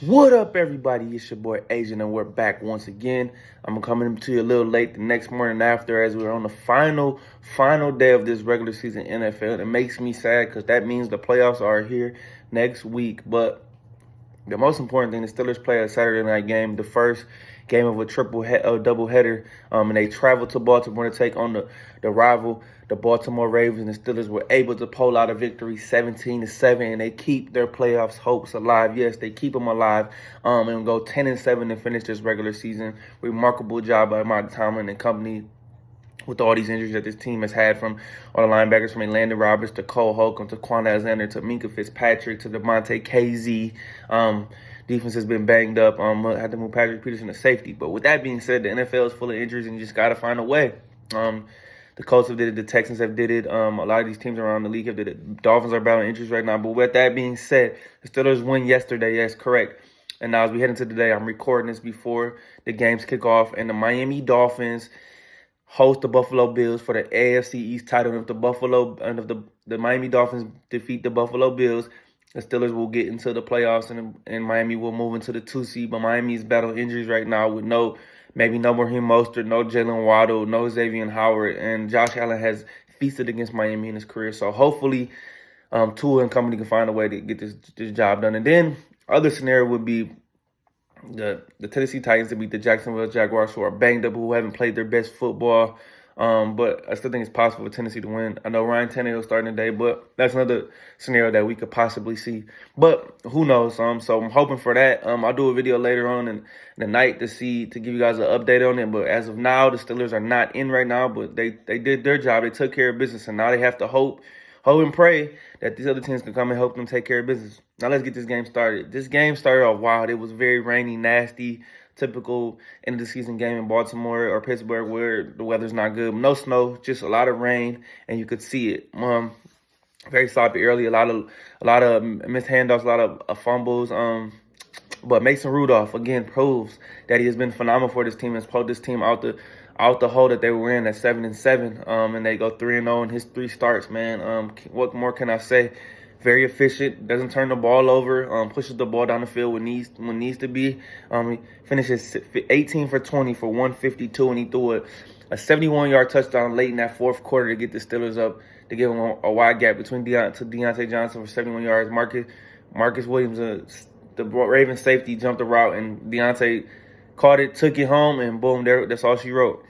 What up, everybody? It's your boy Agent, and we're back once again. I'm coming to you a little late the next morning after, as we're on the final day of this regular season NFL. It makes me sad because that means the playoffs are here next week. But the most important thing, the Steelers play a Saturday night game, the first game of a double header, and they travel to Baltimore to take on the rival, the Baltimore Ravens. The Steelers were able to pull out a victory, 17-7, and they keep their playoffs hopes alive. Yes, they keep them alive, and go 10-7 to finish this regular season. Remarkable job by Mike Tomlin and company, with all these injuries that this team has had, from all the linebackers, from Landon Roberts to Cole Holcomb to Quan Alexander to Minkah Fitzpatrick to Devontae KZ. Defense has been banged up. Had to move Patrick Peterson to safety. But with that being said, the NFL is full of injuries, and you just got to find a way. The Colts have did it. The Texans have did it. A lot of these teams around the league have did it. Dolphins are battling injuries right now. But with that being said, the Steelers win yesterday. Yes, correct. And now as we head into today, I'm recording this before the games kick off, and the Miami Dolphins host the Buffalo Bills for the AFC East title. And if the Miami Dolphins defeat the Buffalo Bills, the Steelers will get into the playoffs, and Miami will move into the 2 seed. But Miami is battling injuries right now with maybe no Raheem Mostert, no Jalen Waddle, no Xavier Howard, and Josh Allen has feasted against Miami in his career. So hopefully, Tua and company can find a way to get this job done. And then other scenario would be the Tennessee Titans to beat the Jacksonville Jaguars, who are banged up, who haven't played their best football. But I still think it's possible for Tennessee to win. I know Ryan Tannehill starting today, but that's another scenario that we could possibly see. But who knows? So I'm hoping for that. I'll do a video later on in the night to give you guys an update on it. But as of now, the Steelers are not in right now, but they did their job. They took care of business, and now they have to hope and pray that these other teams can come and help them take care of business. Now let's get this game started. This game started off wild. It was very rainy, nasty, typical end of the season game in Baltimore or Pittsburgh where the weather's not good. No snow, just a lot of rain, and you could see it. Very sloppy early, a lot of missed handoffs, a lot of fumbles. But Mason Rudolph again proves that he has been phenomenal for this team and has pulled this team out the hole that they were in at 7-7. And they go 3-0 in his 3 starts. Man, what more can I say? Very efficient, doesn't turn the ball over, pushes the ball down the field when needs to be. He finishes 18 for 20 for 152, and he threw a 71-yard touchdown late in that fourth quarter to get the Steelers up, to give them a wide gap between Deontay Johnson for 71 yards. Marcus Williams, the Ravens safety, jumped the route, and Deontay caught it, took it home, and boom, that's all she wrote.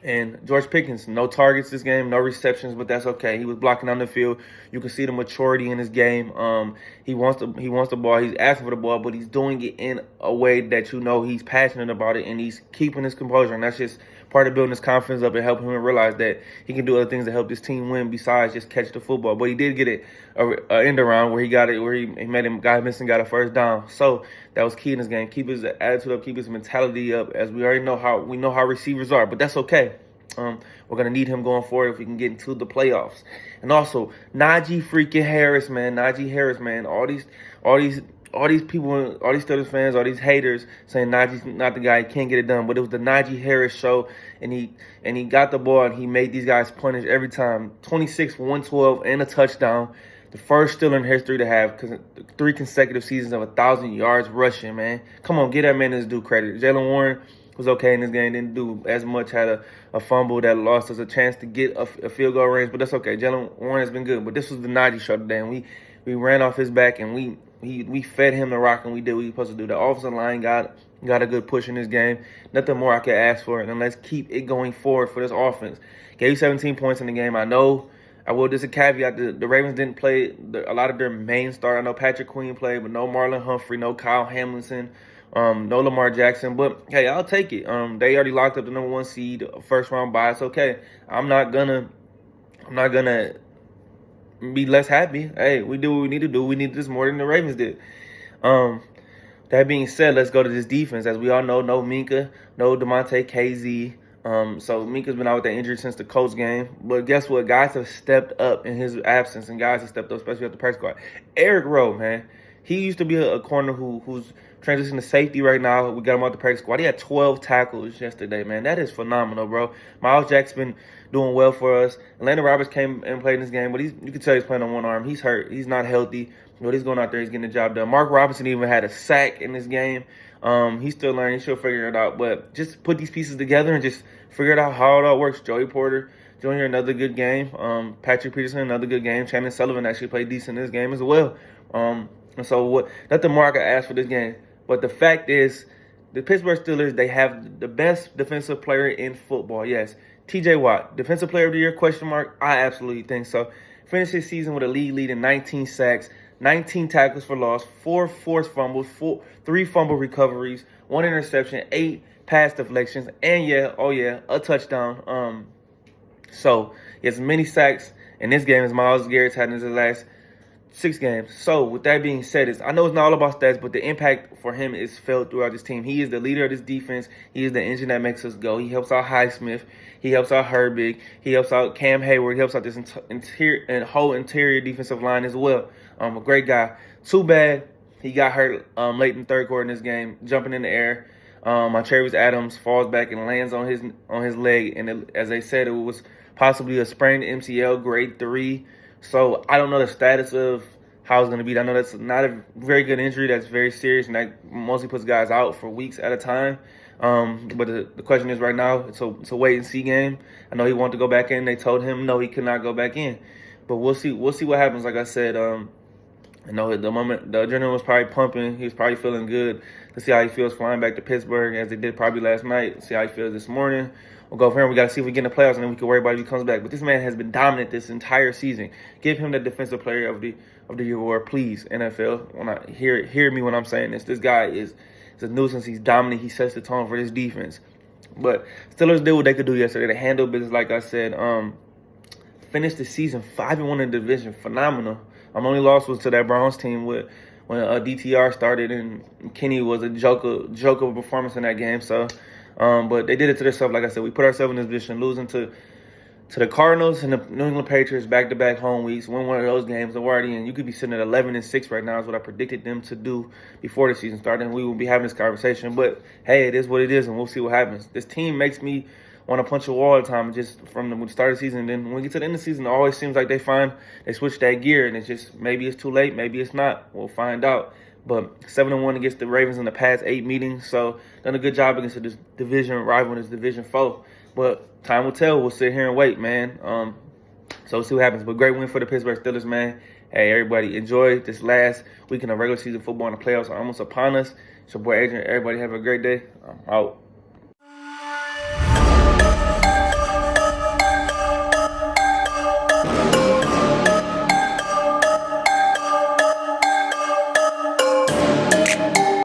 And George Pickens, no targets this game, no receptions, but that's okay. He was blocking on the field. You can see the maturity in his game. He wants the ball. He's asking for the ball, but he's doing it in a way that he's passionate about it, and he's keeping his composure. And that's just part of building his confidence up and helping him realize that he can do other things to help this team win besides just catch the football. But he did get a end around where he made him guy missing, got a first down. So that was key in his game. Keep his attitude up, keep his mentality up, as we already know how receivers are. But that's okay. We're going to need him going forward if we can get into the playoffs. And also, Najee freaking Harris, man. Najee Harris, man. All these people, all these Steelers fans, all these haters saying Najee's not the guy, he can't get it done. But it was the Najee Harris show, and he got the ball, and he made these guys punish every time. 26 for 112 and a touchdown. The first Steeler in history to have 3 consecutive seasons of 1,000 yards rushing, man. Come on, get that man his due credit. Jaylen Warren was okay in this game, didn't do as much, had a fumble that lost us a chance to get a field goal range, but that's okay. Jaylen Warren has been good, but this was the Najee show today, and we ran off his back, and we fed him the rock, and we did what we were supposed to do. The offensive line got a good push in this game. Nothing more I could ask for, and let's keep it going forward for this offense. Gave you 17 points in the game. I know. I will just a caveat, the Ravens didn't play a lot of their main start. I know Patrick Queen played, but no Marlon Humphrey, no Kyle Hamilton, no Lamar Jackson. But hey, I'll take it. They already locked up the number 1 seed, first round bye. It's okay. I'm not gonna be less happy. Hey, we do what we need to do. We need this more than the Ravens did. That being said, let's go to this defense. As we all know, no Minkah, no Devontae KZ. So Minka's been out with that injury since the Colts game. But guess what? Guys have stepped up in his absence, and guys have stepped up, especially at the practice squad. Eric Rowe, man. He used to be a corner who's transitioning to safety right now. We got him out the practice squad. He had 12 tackles yesterday, man. That is phenomenal, bro. Miles Jack's been doing well for us. Landon Roberts came and played in this game, but you can tell he's playing on one arm. He's hurt. He's not healthy. But he's going out there, he's getting the job done. Mark Robinson even had a sack in this game. He's still learning, he'll figure it out. But just put these pieces together and just figure it out how it all works. Joey Porter Jr., another good game. Patrick Peterson, another good game. Chandler Sullivan actually played decent in this game as well. And so nothing more I can ask for this game. But the fact is, the Pittsburgh Steelers, they have the best defensive player in football. Yes, T.J. Watt, Defensive Player of the Year, question mark? I absolutely think so. Finished his season with a league leading 19 sacks, 19 tackles for loss, 4 forced fumbles, 3 fumble recoveries, 1 interception, 8 pass deflections, and a touchdown. So he has many sacks in this game as Myles Garrett's had in his last 6 games. So with that being said, I know it's not all about stats, but the impact for him is felt throughout this team. He is the leader of this defense. He is the engine that makes us go. He helps out Highsmith. He helps out Herbig. He helps out Cam Hayward. He helps out this whole interior defensive line as well. A great guy. Too bad he got hurt late in the third quarter in this game, jumping in the air. Montravius Adams falls back and lands on his leg, and as they said, it was possibly a sprained MCL, grade 3. So I don't know the status of how it's going to be. I know that's not a very good injury. That's very serious, and that mostly puts guys out for weeks at a time. But the question is right now, it's a wait-and-see game. I know he wanted to go back in. They told him no, he could not go back in. But we'll see. We'll see what happens. Like I said, I know at the moment the adrenaline was probably pumping. He was probably feeling good to see how he feels flying back to Pittsburgh, as they did probably last night. See how he feels this morning. We'll go from here. We got to see if we get in the playoffs, and then we can worry about if he comes back. But this man has been dominant this entire season. Give him the Defensive Player of the Year award, please, NFL. When I hear me when I'm saying this. This guy is a nuisance. He's dominant. He sets the tone for this defense. But Steelers did what they could do yesterday. They handled business, like I said. Finished the season 5-1 in the division. Phenomenal. Only loss was to that Browns team when DTR started, and Kenny was a joke of a performance in that game. So, but they did it to themselves. Like I said, we put ourselves in this position, losing to the Cardinals and the New England Patriots back-to-back home weeks. Win one of those games, and we're already in. You could be sitting at 11-6 right now is what I predicted them to do before the season started, and we will be having this conversation. But hey, it is what it is, and we'll see what happens. This team makes me want to punch a wall all the time, just from the start of the season. Then when we get to the end of the season, it always seems like they switch that gear, and it's just maybe it's too late, maybe it's not. We'll find out. But 7-1 against the Ravens in the past 8 meetings, so done a good job against this division rival and this division foe. But time will tell. We'll sit here and wait, man. So we'll see what happens. But great win for the Pittsburgh Steelers, man. Hey, everybody, enjoy this last weekend of regular season football, and the playoffs are almost upon us. It's your boy Adrian. Everybody have a great day. I'm out.